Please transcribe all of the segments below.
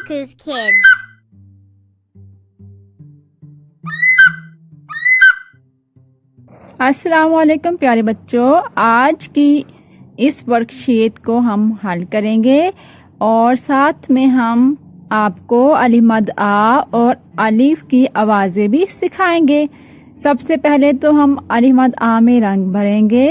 Kaku's Kids. अस्सलाम वालेकुम प्यारे बच्चों, आज की इस वर्कशीट को हम हल करेंगे और साथ में हम आपको अली मद आ और अलिफ की आवाज़ें भी सिखाएंगे। सबसे पहले तो हम अली मद आ में रंग भरेंगे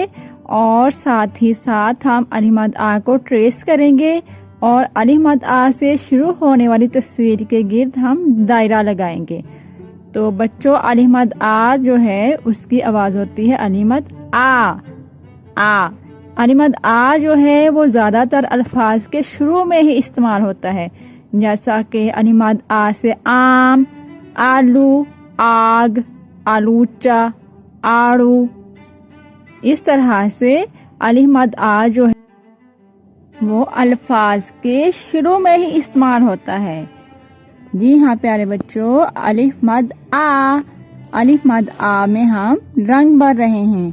और साथ ही साथ हम अली मद आ को ट्रेस करेंगे और अली मद आ से शुरू होने वाली तस्वीर के गिर्द हम दायरा लगाएंगे। तो बच्चों, अली मद आ जो है उसकी आवाज होती है अली मद आ। अली मद आ जो है वो ज्यादातर अल्फाज के शुरू में ही इस्तेमाल होता है, जैसा कि अली मद आ से आम, आलू, आग, आलूचा, आड़ू। इस तरह से अली मद आ जो है वो अल्फाज के शुरू में ही इस्तेमाल होता है। जी हाँ प्यारे बच्चों, अलिफ मद आ, अलिफ मद आ में हम रंग भर रहे हैं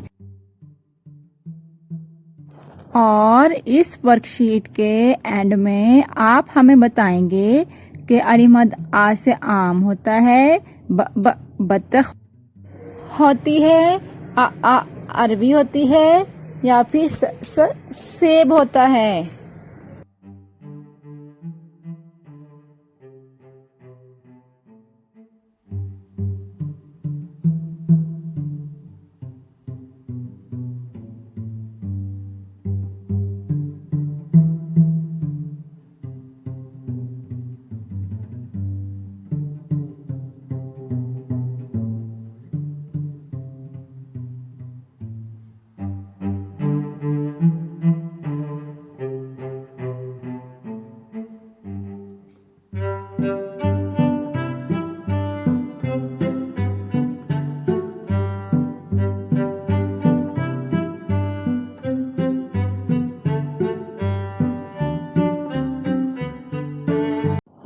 और इस वर्कशीट के एंड में आप हमें बताएंगे कि अलिफ मद आ से आम होता है, बतख होती है, अरबी होती है या फिर सेब होता है।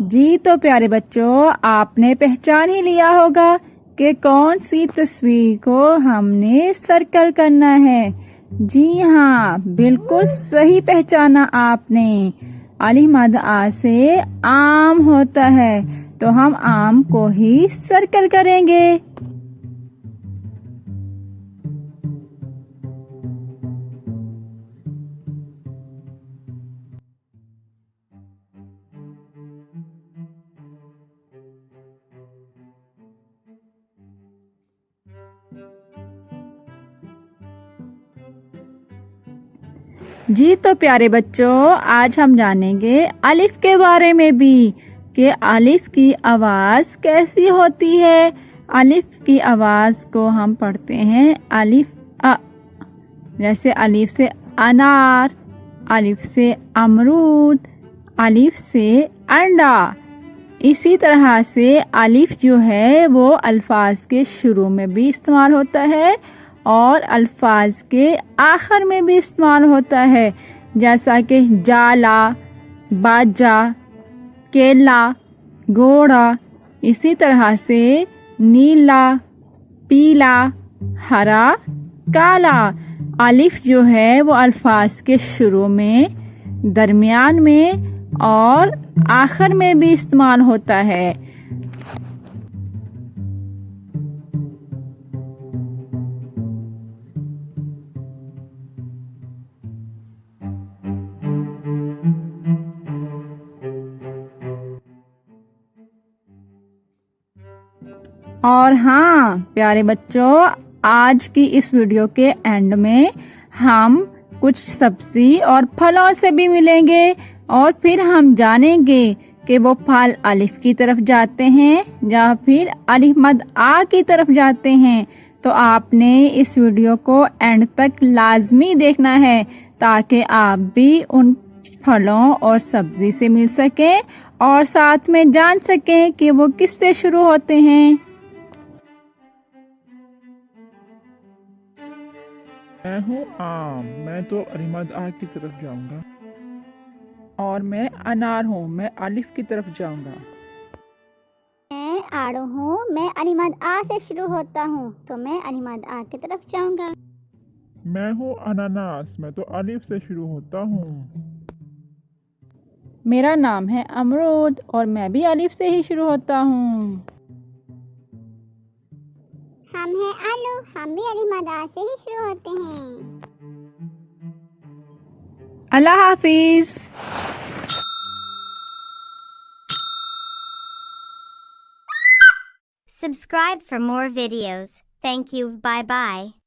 जी तो प्यारे बच्चों, आपने पहचान ही लिया होगा कि कौन सी तस्वीर को हमने सर्कल करना है। जी हाँ, बिल्कुल सही पहचाना आपने। अलिफ मद आ से आम होता है तो हम आम को ही सर्कल करेंगे। जी तो प्यारे बच्चों, आज हम जानेंगे अलिफ के बारे में भी कि अलिफ की आवाज कैसी होती है। अलिफ की आवाज को हम पढ़ते हैं अलिफ अ, जैसे अलिफ से अनार, अलिफ से अमरूद, अलिफ से अंडा। इसी तरह से अलिफ जो है वो अल्फाज के शुरू में भी इस्तेमाल होता है और अल्फाज के आखिर में भी इस्तेमाल होता है, जैसा कि जाला, बाजा, केला, घोड़ा। इसी तरह से नीला, पीला, हरा, काला। अलिफ जो है वो अल्फाज के शुरू में, दरमियान में और आखिर में भी इस्तेमाल होता है। और हाँ प्यारे बच्चों, आज की इस वीडियो के एंड में हम कुछ सब्जी और फलों से भी मिलेंगे और फिर हम जानेंगे कि वो फल अलिफ की तरफ जाते हैं या फिर अलिफ मद आ की तरफ जाते हैं। तो आपने इस वीडियो को एंड तक लाजमी देखना है ताकि आप भी उन फलों और सब्जी से मिल सकें और साथ में जान सकें कि वो किससे शुरू होते हैं। मैं हूँ आम, मैं तो अली मद आ की तरफ जाऊंगा। और मैं अनार हूँ, मैं अलिफ की तरफ जाऊंगा। मैं आड़ू हूँ, मैं अली मद आ से शुरू होता हूँ तो मैं अली मद आ की तरफ जाऊंगा। मैं हूँ अनानास, मैं तो अलिफ से शुरू होता हूँ। मेरा नाम है अमरूद और मैं भी अलिफ से ही शुरू होता हूँ। हम हैं आलू, हम भी अलिफ आ से ही शुरू होते हैं। अल्लाह हाफिज। Subscribe for more videos. Thank you. Bye bye.